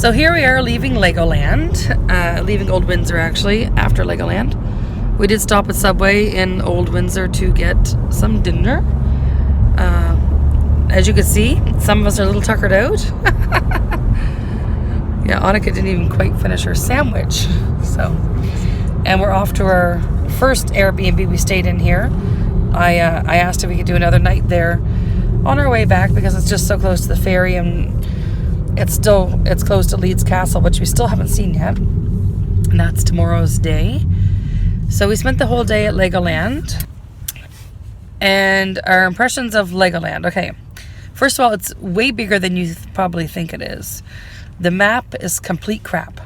So here we are leaving Legoland, leaving Old Windsor actually, after Legoland. We did stop at Subway in Old Windsor to get some dinner. As you can see, some of us are a little tuckered out. Yeah, Annika didn't even quite finish her sandwich. So, and we're off to our first Airbnb we stayed in here. I asked if we could do another night there on our way back because it's just so close to the ferry, and it's close to Leeds Castle, which we still haven't seen yet. And that's tomorrow's day. So we spent the whole day at Legoland. And our impressions of Legoland. Okay, first of all, it's way bigger than you probably think it is. The map is complete crap.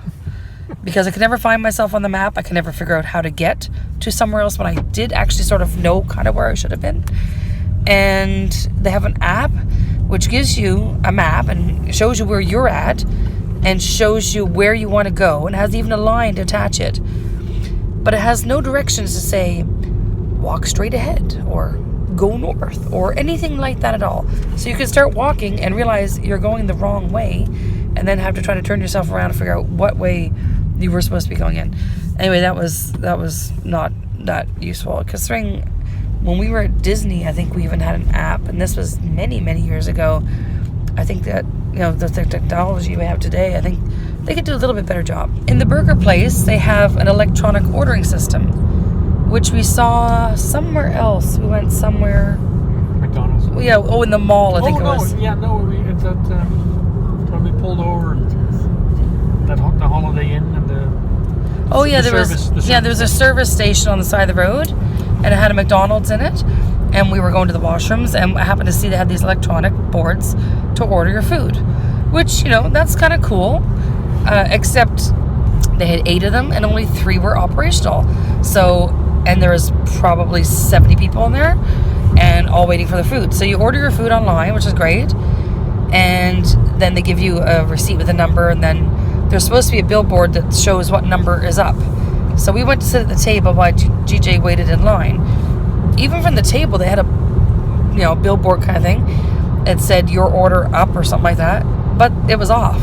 Because I could never find myself on the map. I could never figure out how to get to somewhere else when I did actually sort of know kind of where I should have been. And they have an app which gives you a map and shows you where you're at and shows you where you want to go, and has even a line to attach it. But it has no directions to say walk straight ahead or go north or anything like that at all. So you can start walking and realize you're going the wrong way, and then have to try to turn yourself around and figure out what way you were supposed to be going in. Anyway, that was not that useful, considering when we were at Disney, I think we even had an app, and this was many years ago. I think that, you know, the technology we have today, I think they could do a little bit better job. In the burger place, they have an electronic ordering system, which we saw somewhere else. We went somewhere. McDonald's. Yeah. Oh, in the mall, I think it was. Yeah, no. It's at when we pulled over the Holiday Inn and the. Oh yeah, there was a service station on the side of the road, and it had a McDonald's in it. And we were going to the washrooms, and I happened to see they had these electronic boards to order your food, which, you know, that's kind of cool. Except they had 8 of them, and only 3 were operational. So, and there was probably 70 people in there, and all waiting for the food. So you order your food online, which is great, and then they give you a receipt with a number, and then there's supposed to be a billboard that shows what number is up. So we went to sit at the table while GJ waited in line. Even from the table, they had a, you know, billboard kind of thing. It said your order up or something like that, but it was off.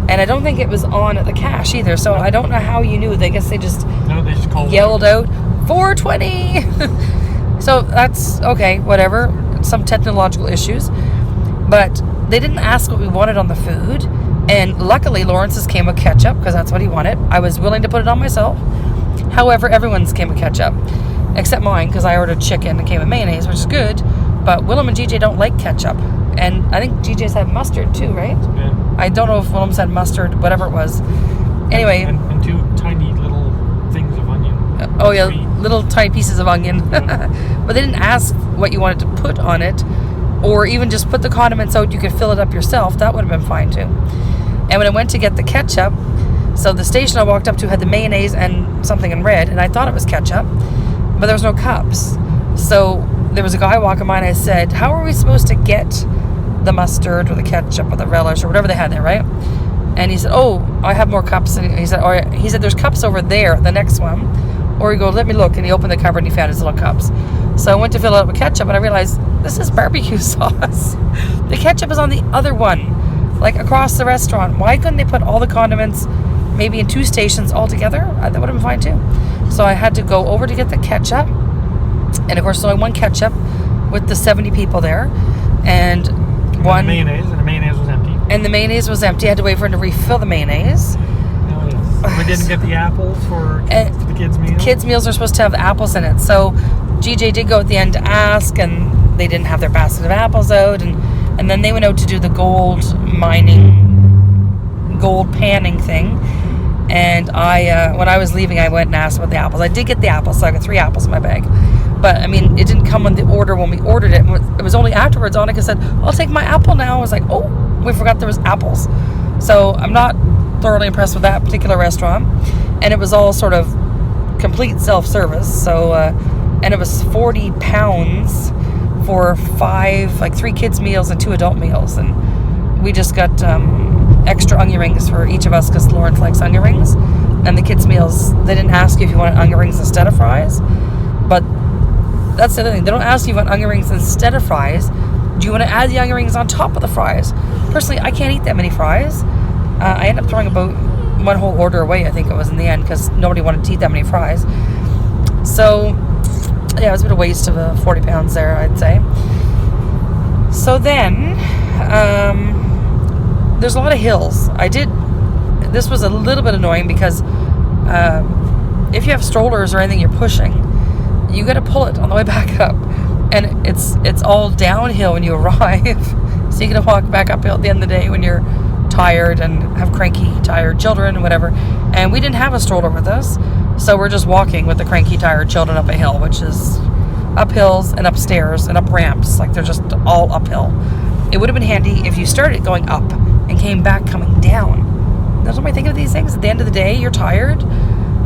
And I don't think it was on at the cash either. So I don't know how you knew. I guess they just yelled out 420. So that's okay, whatever. Some technological issues, but they didn't ask what we wanted on the food. And luckily, Lawrence's came with ketchup because that's what he wanted. I was willing to put it on myself. However, everyone's came with ketchup. Except mine, because I ordered chicken and came with mayonnaise, which is good. But Willem and GJ don't like ketchup. And I think GJ's had mustard too, right? Yeah. I don't know if Willem's had mustard, whatever it was. Anyway. And 2 tiny little things of onion. Oh yeah, little tiny pieces of onion. Yeah. But they didn't ask what you wanted to put on it. Or even just put the condiments out, you could fill it up yourself. That would have been fine too. And when I went to get the ketchup, so the station I walked up to had the mayonnaise and something in red, and I thought it was ketchup. But there was no cups. So there was a guy walking by, and I said, how are we supposed to get the mustard or the ketchup or the relish or whatever they had there, right? And he said, oh, I have more cups. And he said, there's cups over there, the next one. Or he goes, let me look. And he opened the cupboard and he found his little cups. So I went to fill it up with ketchup, and I realized this is barbecue sauce. The ketchup is on the other one, like across the restaurant. Why couldn't they put all the condiments maybe in 2 stations all together? That would have been fine too. So I had to go over to get the ketchup, and of course there's only one ketchup with the 70 people there, and one mayonnaise, and the mayonnaise was empty. And the mayonnaise was empty. I had to wait for him to refill the mayonnaise. Oh yes. We didn't get the apples for the kids' meals. Kids' meals are supposed to have apples in it. So GJ did go at the end to ask, and they didn't have their basket of apples out, and then they went out to do the gold panning thing. And when I was leaving, I went and asked about the apples. I did get the apples, so I got 3 apples in my bag. But, I mean, it didn't come on the order when we ordered it. It was only afterwards, Annika said, I'll take my apple now. I was like, oh, we forgot there was apples. So I'm not thoroughly impressed with that particular restaurant. And it was all sort of complete self-service. So, and it was £40 for 3 kids' meals and 2 adult meals. And we just got extra onion rings for each of us because Lawrence likes onion rings. And the kids' meals, they didn't ask you if you wanted onion rings instead of fries. But that's the other thing. They don't ask you if you want onion rings instead of fries. Do you want to add the onion rings on top of the fries? Personally, I can't eat that many fries. I ended up throwing about one whole order away, I think it was, in the end, because nobody wanted to eat that many fries. So, yeah, it was a bit of a waste of 40 pounds there, I'd say. So then, there's a lot of hills. This was a little bit annoying because if you have strollers or anything you're pushing, you got to pull it on the way back up. And it's all downhill when you arrive. So you got to walk back uphill at the end of the day when you're tired and have cranky, tired children and whatever. And we didn't have a stroller with us, so we're just walking with the cranky, tired children up a hill, which is up hills and upstairs and up ramps. Like, they're just all uphill. It would have been handy if you started going up and came back coming down. That's what I think of these things. At the end of the day, you're tired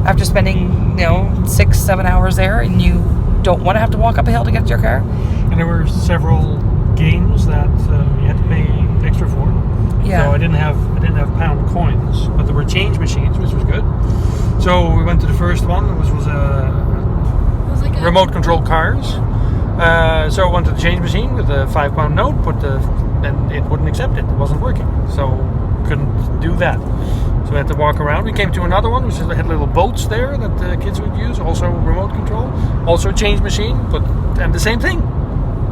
after spending 6-7 hours there, and you don't want to have to walk up a hill to get to your car. And there were several games that you had to pay extra for. Yeah. So I didn't have pound coins, but there were change machines, which was good. So we went to the first one, which was remote control cars. So I went to the change machine with a £5 note, and it wouldn't accept it. It wasn't working, so couldn't do that. So we had to walk around. We came to another one, which had little boats there that the kids would use, also remote control, also a change machine, and the same thing.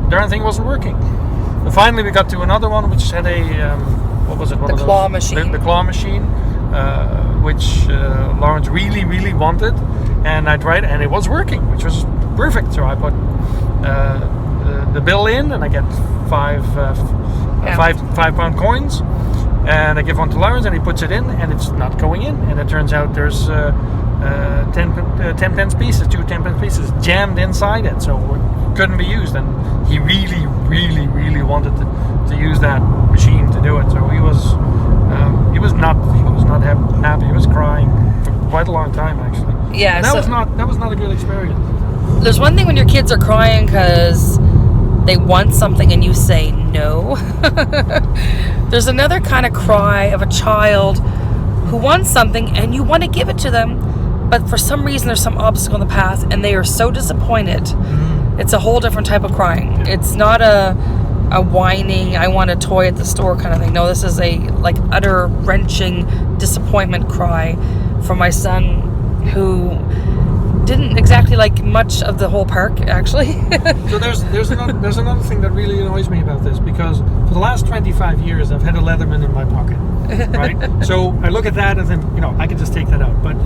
Darn thing wasn't working. And finally, we got to another one which had a what was it? One the of those, claw machine. The claw machine, which Lawrence really, really wanted, and I tried, and it was working, which was perfect. So I put the bill in, and I get five £5 coins, and I give one to Lawrence, and he puts it in, and it's not going in. And it turns out there's 10 pence pieces, 2 10 pence pieces jammed inside it, so it couldn't be used. And he really, really, really wanted to use that machine to do it. So he was not happy. He was crying for quite a long time, actually. Yeah, and that was not a good experience. There's one thing when your kids are crying because they want something and you say no. There's another kind of cry of a child who wants something and you want to give it to them, but for some reason there's some obstacle in the path and they are so disappointed. It's a whole different type of crying. It's not a whining, I want a toy at the store kind of thing. No, this is a utter wrenching disappointment cry from my son, who didn't exactly like much of the whole park, actually. So there's another thing that really annoys me about this, because for the last 25 years I've had a Leatherman in my pocket, right? So I look at that and think, I can just take that out, but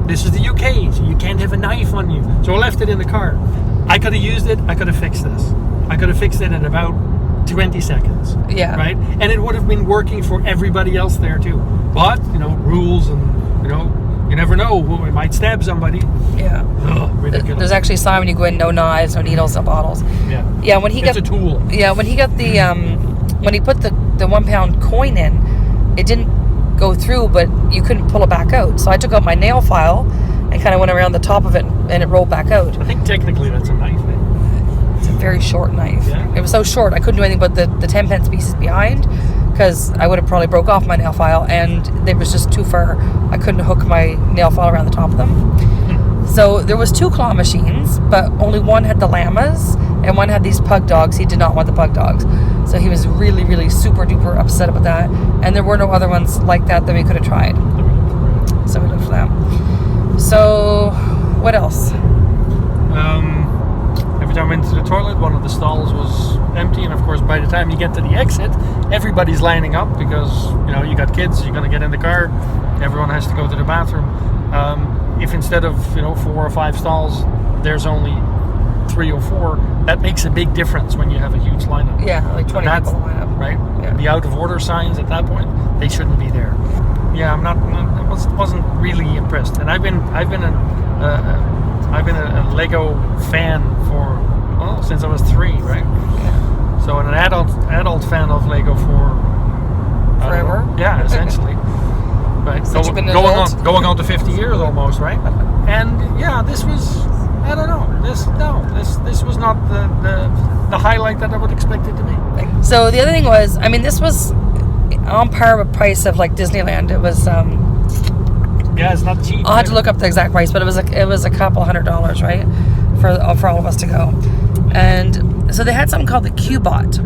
this is the UK, so you can't have a knife on you. So I left it in the car. I could have used it. I could have fixed this. I could have fixed it in about 20 seconds. Yeah. Right? And it would have been working for everybody else there too. But, rules and, you never know. It might stab somebody. Yeah. Ugh, ridiculous. There's actually a sign when you go in, no knives, no needles, no bottles. Yeah. Yeah, when he it's a tool. Yeah, when he got the, when he put the £1 coin in, it didn't go through, but you couldn't pull it back out. So I took out my nail file and kind of went around the top of it, and it rolled back out. I think technically that's a knife. It's a very short knife. Yeah. It was so short I couldn't do anything but the 10 pence pieces behind, because I would have probably broke off my nail file, and it was just too far. I couldn't hook my nail file around the top of them. So there was 2 claw machines, but only one had the llamas and one had these pug dogs. He did not want the pug dogs, so he was really, really super duper upset about that. And there were no other ones like that we could have tried, so we looked for them. So what else? Every time I went to the toilet, one of the stalls was empty, and of course by the time you get to the exit, everybody's lining up, because you got kids, you're going to get in the car, everyone has to go to the bathroom. If instead of 4 or 5 stalls there's only 3 or 4, that makes a big difference when you have a huge lineup. Yeah, like 20 people line up. Right? Yeah. The out of order signs at that point, they shouldn't be there. Yeah, I wasn't really impressed. And I've been a Lego fan since I was 3, right? Yeah. So an adult fan of Lego for forever. Yeah, essentially. Right. Going on to 50 years almost, right? And yeah, this was, I don't know. This was not the highlight that I would expect it to be. So the other thing was, this was on par with price of Disneyland. It was yeah, it's not cheap. I'll have to look up the exact price, but it was a couple $100, right, for all of us to go. And so they had something called the Q-Bot,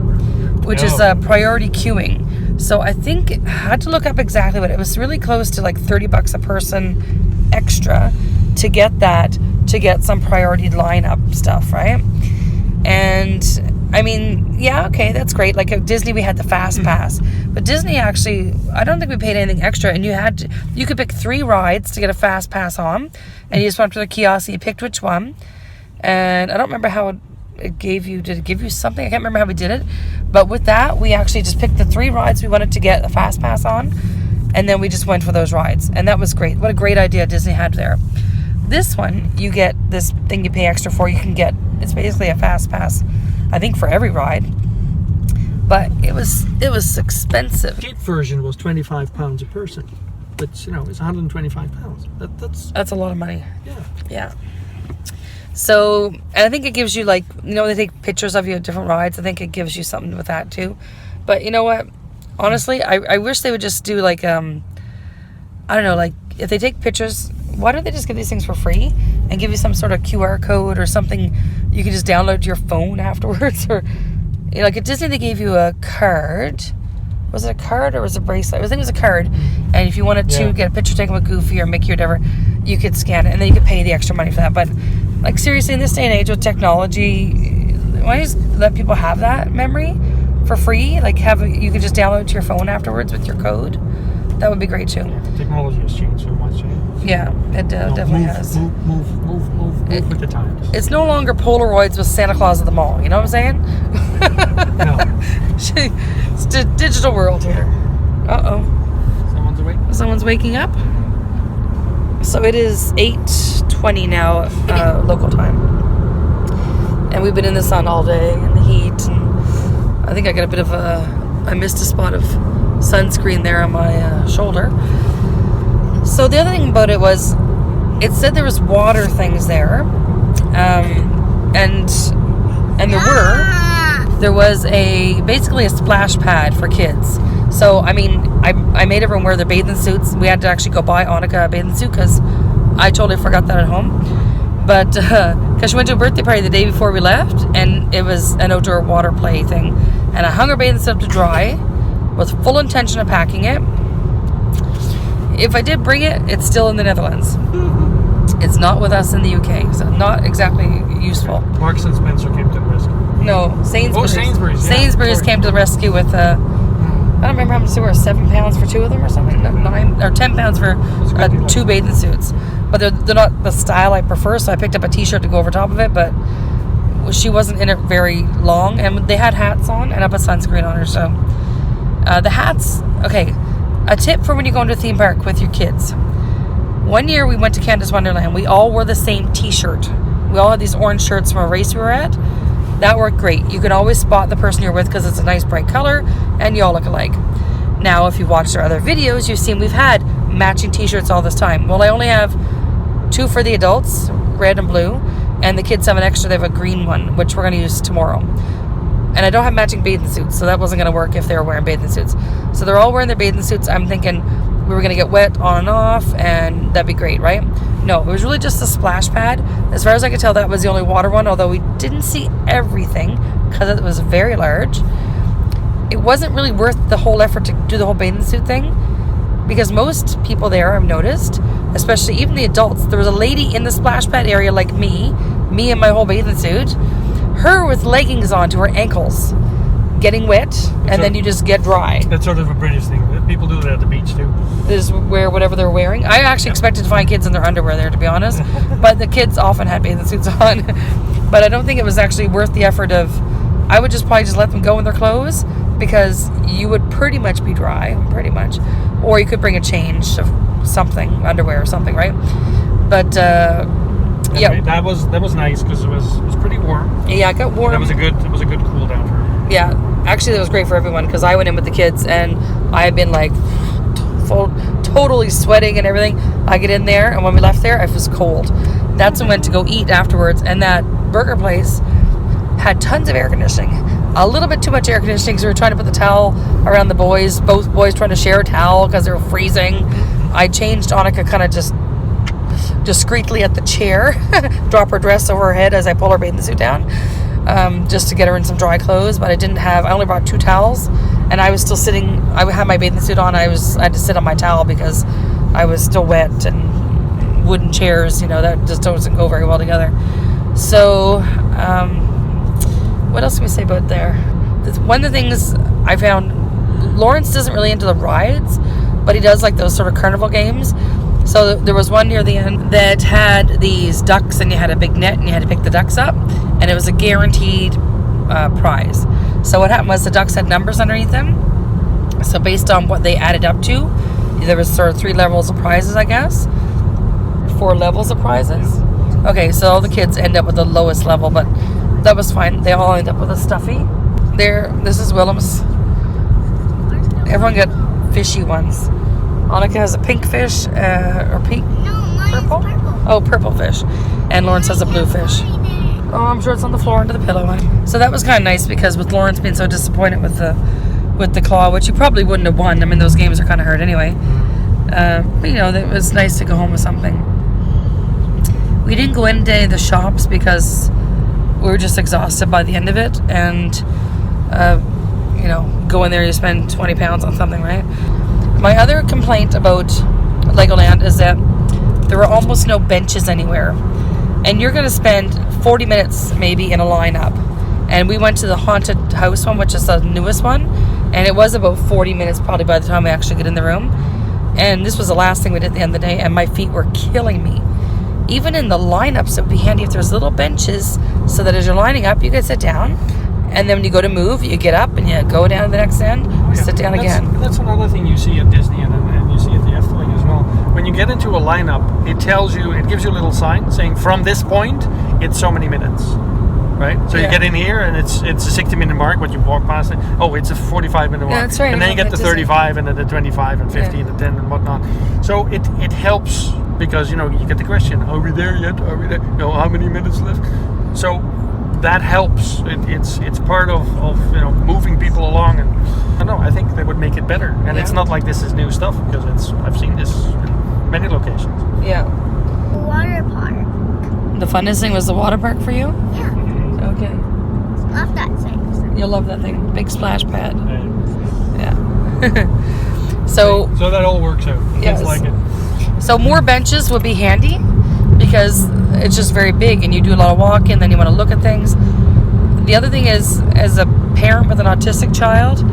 which is priority queuing. So I think I had to look up exactly what it was. Really close to like $30 a person extra to get that, to get some priority lineup stuff, right? And I mean, yeah, okay, that's great. Like at Disney, we had the fast pass, but Disney actually, I don't think we paid anything extra. And you could pick 3 rides to get a fast pass on, and you just went to the kiosk and you picked which one. And I don't remember how it gave you. Did it give you something? I can't remember how we did it. But with that, we actually just picked the 3 rides we wanted to get a fast pass on, and then we just went for those rides, and that was great. What a great idea Disney had there. This one, you get this thing you pay extra for. You can get, it's basically a fast pass, I think, for every ride. But it was expensive. The kid version was £25 a person, but it's £125. That's a lot of money. Yeah. So, and I think it gives you, like, they take pictures of you at different rides. I think it gives you something with that too. But you know what? Honestly, I wish they would just do like, I don't know, like if they take pictures, why don't they just give these things for free and give you some sort of QR code or something you can just download to your phone afterwards? Or, like at Disney, they gave you a card. Was it a card or was it a bracelet? I think it was a card. And if you wanted to get a picture taken with Goofy or Mickey or whatever, you could scan it and then you could pay the extra money for that. But like seriously, in this day and age with technology, why don't you just let people have that memory for free? Like you could just download it to your phone afterwards with your code. That would be great too. Technology has changed so much. Yeah, it definitely has. Move with the times. It's no longer Polaroids with Santa Claus at the mall. You know what I'm saying? No. It's the digital world here. Uh-oh. Someone's awake? Someone's waking up. So it is 8:20 now, local time. And we've been in the sun all day in the heat. And I think I got a bit of I missed a spot of sunscreen there on my shoulder. So the other thing about it was, it said there was water things there, and there was basically a splash pad for kids. So I mean, I made everyone wear their bathing suits. We had to actually go buy Annika a bathing suit because I totally forgot that at home. But because she went to a birthday party the day before we left, and it was an outdoor water play thing, and I hung her bathing suit up to dry with full intention of packing it. If I did bring it, it's still in the Netherlands. It's not with us in the UK, so not exactly useful. Marks and Spencer came to the rescue. No, Sainsbury's. Oh, Sainsbury's. Yeah. Sainsbury's came to the rescue with I don't remember how much they were, £7 for 2 of them or something, £9 or £10 for 2 bathing suits. But they're not the style I prefer, so I picked up a t-shirt to go over top of it, but she wasn't in it very long, and they had hats on, and I put sunscreen on her, so the hats, okay. A tip for when you go into a theme park with your kids. One year we went to Canada's Wonderland. We all wore the same t-shirt. We all had these orange shirts from a race we were at. That worked great. You can always spot the person you're with because it's a nice bright color and you all look alike. Now, if you watched our other videos, you've seen we've had matching t-shirts all this time. Well, I only have 2 for the adults, red and blue, and the kids have an extra. They have a green one, which we're going to use tomorrow. And I don't have matching bathing suits, so that wasn't going to work if they were wearing bathing suits. So they're all wearing their bathing suits. I'm thinking we were going to get wet on and off, and that'd be great, right? No, it was really just a splash pad. As far as I could tell, that was the only water one, although we didn't see everything because it was very large. It wasn't really worth the whole effort to do the whole bathing suit thing because most people there, I've noticed, especially even the adults, there was a lady in the splash pad area like me in my whole bathing suit, her with leggings on to her ankles, getting wet, and then you just get dry. That's sort of a British thing. People do that at the beach too. They just wear whatever they're wearing. I actually expected to find kids in their underwear there, to be honest. But the kids often had bathing suits on. But I don't think it was actually worth the effort of, I would just probably just let them go in their clothes because you would pretty much be dry, pretty much. Or you could bring a change of something, underwear or something, right? But anyway, that was nice because it was pretty warm. Yeah, it got warm. It was a good cool down for her. Yeah, actually that was great for everyone because I went in with the kids and I had been like totally sweating and everything. I get in there and when we left there, I was cold. That's when we went to go eat afterwards, and that burger place had tons of air conditioning. A little bit too much air conditioning because we were trying to put the towel around the boys. Both boys trying to share a towel because they were freezing. I changed Annika kind of just discreetly at the chair, drop her dress over her head as I pull her bathing suit down. just to get her in some dry clothes, but I only brought 2 towels, and I was still sitting, I had my bathing suit on, I had to sit on my towel because I was still wet, and wooden chairs, that just doesn't go very well together. So, what else can we say about there? One of the things I found, Lawrence isn't really into the rides, but he does like those sort of carnival games. So there was one near the end that had these ducks, and you had a big net, and you had to pick the ducks up, and it was a guaranteed prize. So what happened was the ducks had numbers underneath them. So based on what they added up to, there was sort of 3 levels of prizes, I guess. 4 levels of prizes. Okay, so all the kids end up with the lowest level, but that was fine. They all end up with a stuffy. This is Willem's. Everyone got fishy ones. Annika has a pink fish, or pink? No, mine's purple? Oh, purple fish. And Lawrence has a blue fish. Oh, I'm sure it's on the floor under the pillow. So that was kind of nice, because with Lawrence being so disappointed with the claw, which he probably wouldn't have won. I mean, those games are kind of hard anyway. But it was nice to go home with something. We didn't go into the shops because we were just exhausted by the end of it. And, go in there, you spend £20 on something, right? My other complaint about Legoland is that there were almost no benches anywhere. And you're going to spend 40 minutes maybe in a lineup. And we went to the haunted house one, which is the newest one. And it was about 40 minutes probably by the time we actually get in the room. And this was the last thing we did at the end of the day. And my feet were killing me. Even in the lineups, it would be handy if there's little benches so that as you're lining up, you can sit down. And then when you go to move, you get up and you go down to the next end, sit down again. That's another thing you see at Disney and you see at the Efteling as well. When you get into a lineup, it gives you a little sign saying from this point, it's so many minutes. Right? So you get in here and it's a 60-minute mark, but you walk past it. Oh, it's a 45-minute mark. Yeah, that's right. And then you get to 35 and then the 25 and 50 and the 10 and whatnot. So it helps because, you get the question, are we there yet? Are we there? How many minutes left? So that helps. It's part of moving people along, and I don't know, I think they would make it better. And it's not like this is new stuff, because I've seen this in many locations. Yeah. Water park. The funnest thing was the water park for you? Yeah. Okay. Love that thing. You'll love that thing. Big splash pad. Yeah. So that all works out. Yes. Kids like it. So more benches would be handy, because it's just very big and you do a lot of walking, then you want to look at things. The other thing is, as a parent with an autistic child,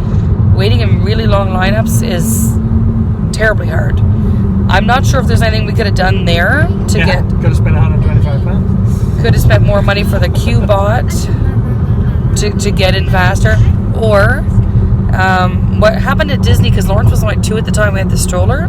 waiting in really long lineups is terribly hard. I'm not sure if there's anything we could have done there to get... Could have spent £125. Could have spent more money for the Q-Bot to get in faster. Or what happened at Disney, because Lawrence was only 2 at the time we had the stroller,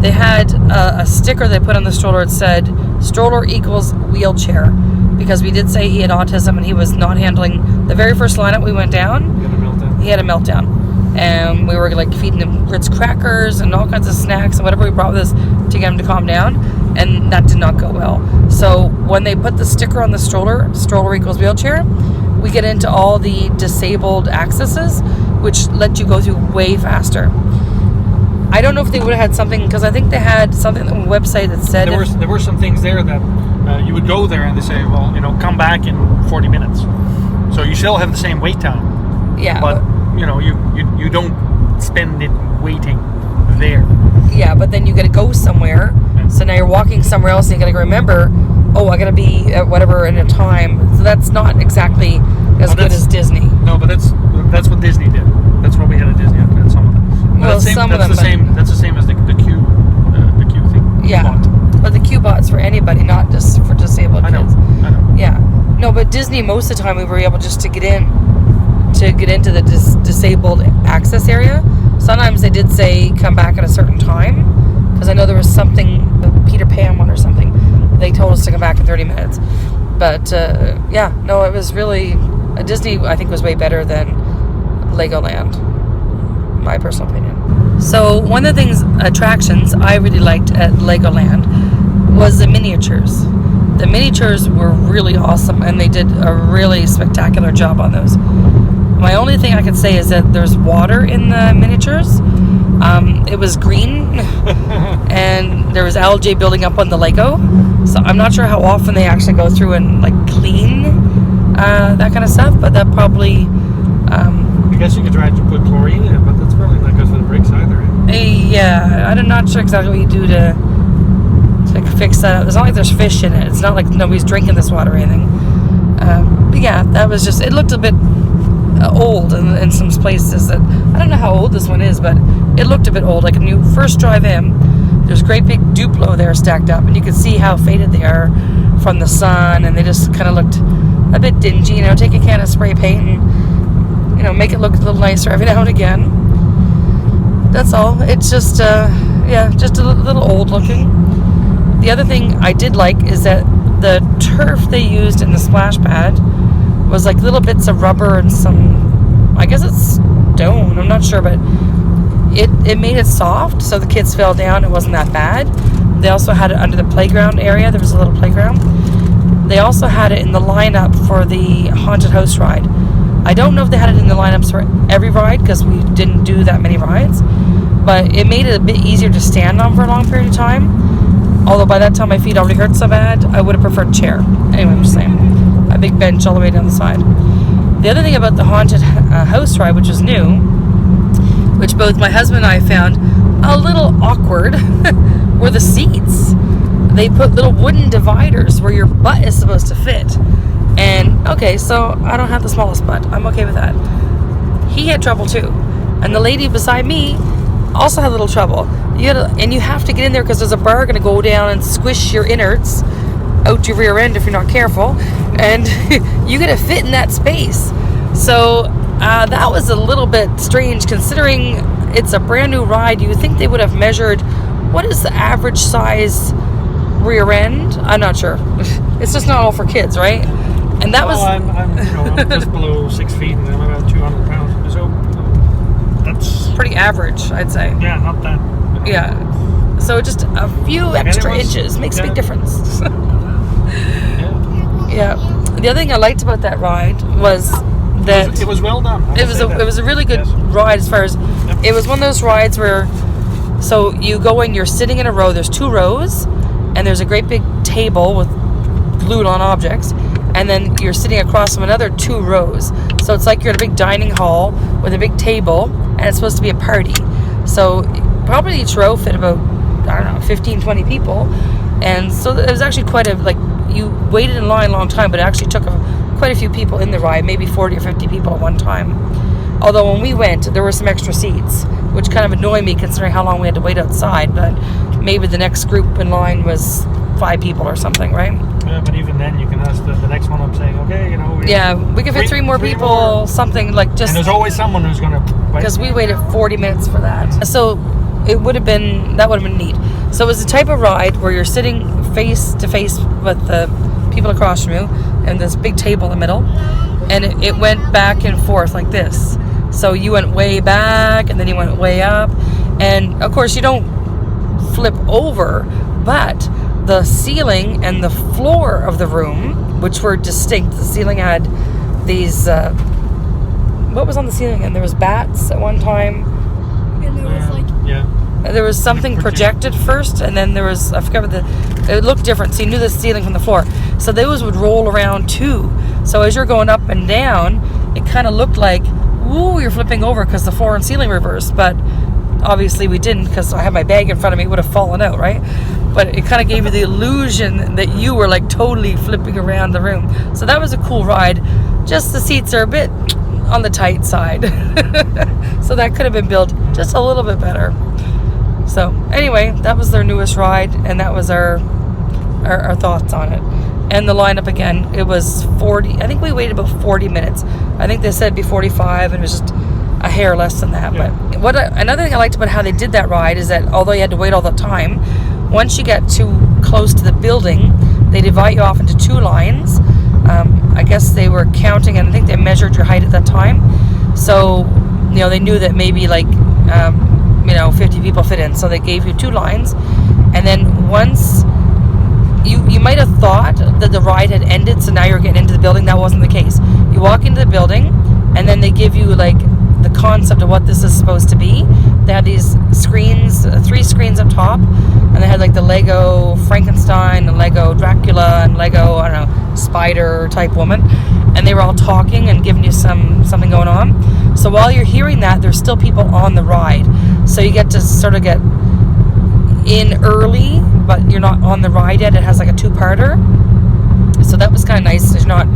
they had a sticker they put on the stroller. It said, stroller equals wheelchair. Because we did say he had autism and he was not handling... The very first lineup we went down, he had a meltdown. And we were feeding him Ritz crackers and all kinds of snacks and whatever we brought with us to get him to calm down. And that did not go well. So when they put the sticker on the stroller equals wheelchair, we get into all the disabled accesses, which let you go through way faster. I don't know if they would have had something, because I think they had something on the website that said... There were some things there that you would go there and they say, well, come back in 40 minutes. So you still have the same wait time. Yeah. But, you don't spend it waiting there. Yeah, but then you got to go somewhere. Yeah. So now you're walking somewhere else and you got to remember, I got to be at whatever in a time. So that's not exactly as good as Disney. No, but that's what Disney did. That's what we had at Disney. At some of them. Well, some of them. That's the same as the Q thing. Yeah. Bot. But the Q-Bot's for anybody, not just for disabled kids. I know. Yeah. No, but Disney, most of the time we were able just to get into the disabled access area. Sometimes they did say come back at a certain time, because I know there was something, the Peter Pan one or something, they told us to come back in 30 minutes. But it was really, Disney I think was way better than Legoland, my personal opinion. So one of the attractions I really liked at Legoland was the miniatures. The miniatures were really awesome, and they did a really spectacular job on those. My only thing I can say is that there's water in the miniatures. It was green, and there was algae building up on the Lego. So I'm not sure how often they actually go through and clean that kind of stuff. But that probably, I guess you could try to put chlorine in it, but that's probably not good for the brakes either. yeah, I'm not sure exactly what you do to fix that up. It's not like there's fish in it. It's not like nobody's drinking this water or anything. But yeah, that was just, it looked a bit old in some places. That I don't know how old this one is, but it looked a bit old. Like when you first drive in, there's great big Duplo there stacked up, and you could see how faded they are from the sun, and they just kind of looked a bit dingy. You know, take a can of spray paint and, you know, make it look a little nicer every now and again. That's all. It's just, yeah, just a little old looking. The other thing I did like is that the turf they used in the splash pad was like little bits of rubber and some, I guess it's stone, I'm not sure, but it made it soft, so the kids fell down. It wasn't that bad. They also had it under the playground area. There was a little playground. They also had it in the lineup for the haunted house ride. I don't know if they had it in the lineups for every ride, because we didn't do that many rides, but it made it a bit easier to stand on for a long period of time. Although by that time my feet already hurt so bad, I would have preferred chair. Anyway, I'm just saying. A big bench all the way down the side. The other thing about the haunted house ride, which is new, which both my husband and I found a little awkward, were the seats. They put little wooden dividers where your butt is supposed to fit. And, okay, so I don't have the smallest butt. I'm okay with that. He had trouble too. And the lady beside me also had a little trouble. And you have to get in there because there's a bar going to go down and squish your innards out your rear end if you're not careful. And you got to fit in that space. So that was a little bit strange considering it's a brand new ride. You would think they would have measured what is the average size rear end. I'm not sure. It's just not all for kids, right? And that was... I'm just below 6 feet and I'm about 200 pounds. So that's... pretty average, I'd say. Yeah, not that. Yeah. So just a few extra inches makes a big difference. Yeah. The other thing I liked about that ride was that... It was well done. It was a really good ride as far as... Yep. It was one of those rides where... So you go in, you're sitting in a row. There's 2 rows. And there's a great big table with glued on objects. And then you're sitting across from another 2 rows. So it's like you're in a big dining hall with a big table, and it's supposed to be a party. So probably each row fit about, I don't know, 15, 20 people. And so it was actually quite a, like, you waited in line a long time, but it actually took quite a few people in the ride, maybe 40 or 50 people at one time. Although when we went, there were some extra seats, which kind of annoyed me considering how long we had to wait outside. But maybe the next group in line was 5 people or something, right? Yeah, but even then you can ask the next one up saying, okay, you know... we can fit 3 more people, something like just... And there's always someone who's going to... Because we waited 40 minutes for that. So it would have been, that would have been neat. So it was the type of ride where you're sitting face to face with the people across from you and this big table in the middle. And it went back and forth like this. So you went way back and then you went way up. And of course you don't flip over, but the ceiling and the floor of the room, which were distinct. The ceiling had these, what was on the ceiling? And there was bats at one time. And there was like... Yeah. There was something projected first, and then there was, I forgot what it looked different, so you knew the ceiling from the floor. So those would roll around too. So as you're going up and down, it kind of looked like, ooh, you're flipping over because the floor and ceiling reversed. But obviously we didn't, because I had my bag in front of me, it would have fallen out, right? But it kind of gave you the illusion that you were like totally flipping around the room. So that was a cool ride. Just the seats are a bit on the tight side. So that could have been built just a little bit better. So anyway, that was their newest ride, and that was our thoughts on it. And the lineup again, it was 40. I think we waited about 40 minutes. I think they said it'd be 45, and it was just a hair less than that. Yeah. But another thing I liked about how they did that ride is that although you had to wait all the time, once you get too close to the building, they divide you off into 2 lines. I guess they were counting, and I think they measured your height at that time. So, they knew that maybe like, 50 people fit in. So they gave you 2 lines. And then once, you might have thought that the ride had ended, so now you're getting into the building. That wasn't the case. You walk into the building, and then they give you like the concept of what this is supposed to be. They had these screens, 3 screens up top, and they had like the Lego Frankenstein and Lego Dracula and Lego, I don't know, spider type woman, and they were all talking and giving you something going on. So while you're hearing that, there's still people on the ride, so you get to sort of get in early, but you're not on the ride yet. It has like a 2-parter, so that was kind of nice. You're not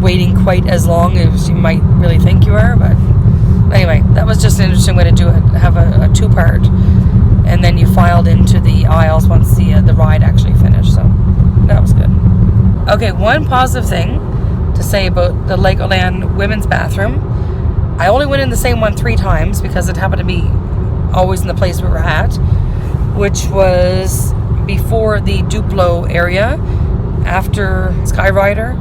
waiting quite as long as you might really think you are, but anyway, that was just an interesting way to do it. Have a 2-part, and then you filed into the aisles once the ride actually finished. So that was good. Okay, one positive thing to say about the Legoland women's bathroom. I only went in the same one 3 times because it happened to be always in the place we were at, which was before the Duplo area, after Skyrider.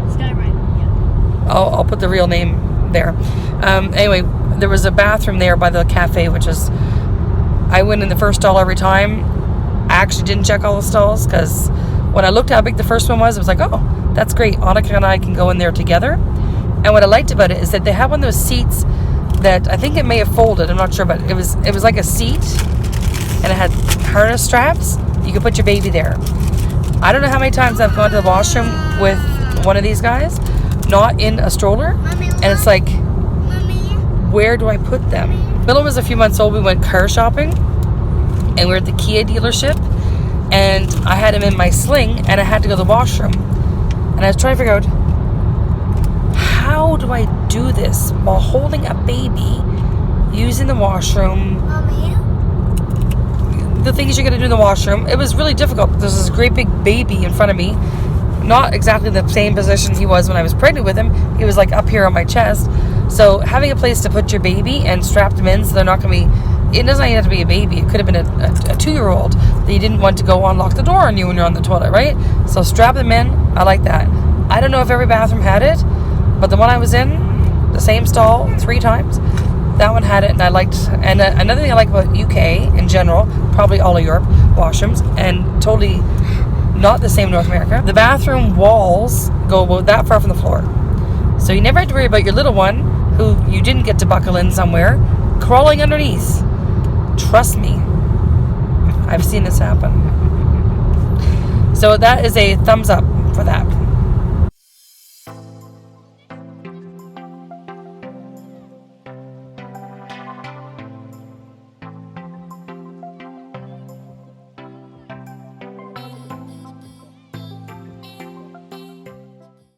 I'll put the real name there. Anyway, there was a bathroom there by the cafe, which is, I went in the first stall every time. I actually didn't check all the stalls, because when I looked how big the first one was, it was like, oh, that's great. Annika and I can go in there together. And what I liked about it is that they have one of those seats that I think it may have folded, I'm not sure, but it was like a seat, and it had harness straps. You could put your baby there. I don't know how many times I've gone to the washroom with one of these guys, not in a stroller, and it's like, where do I put them? Miller was a few months old. We went car shopping, and we were at the Kia dealership, and I had him in my sling, and I had to go to the washroom, and I was trying to figure out, how do I do this while holding a baby, using the washroom? The things you're going to do in the washroom. It was really difficult. There's this great big baby in front of me, not exactly the same position he was when I was pregnant with him. He was like up here on my chest. So having a place to put your baby and strap them in so they're not going to be, it doesn't even have to be a baby. It could have been a 2-year-old that you didn't want to go unlock the door on you when you're on the toilet, right? So strap them in. I like that. I don't know if every bathroom had it, but the one I was in, the same stall 3 times, that one had it, and I liked. And another thing I like about UK in general, probably all of Europe, washrooms, and totally not the same in North America, the bathroom walls go about that far from the floor. So you never have to worry about your little one, who you didn't get to buckle in somewhere, crawling underneath. Trust me. I've seen this happen. So that is a thumbs up for that.